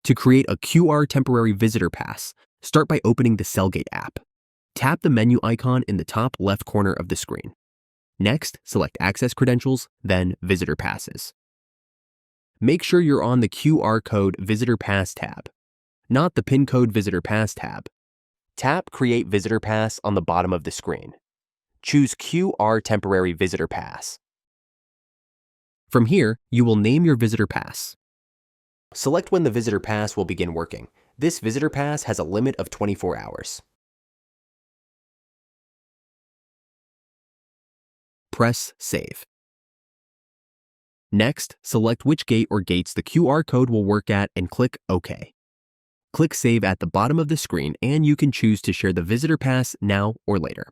To create a QR temporary visitor pass, start by opening the CellGate app. Tap the menu icon in the top left corner of the screen. Next, select Access Credentials, then Visitor Passes. Make sure you're on the QR Code Visitor Pass tab, not the PIN Code Visitor Pass tab. Tap Create Visitor Pass on the bottom of the screen. Choose QR Temporary Visitor Pass. From here, you will name your Visitor Pass. Select when the Visitor Pass will begin working. This Visitor Pass has a limit of 24 hours. Press Save. Next, select which gate or gates the QR code will work at and click OK. Click Save at the bottom of the screen and you can choose to share the Visitor Pass now or later.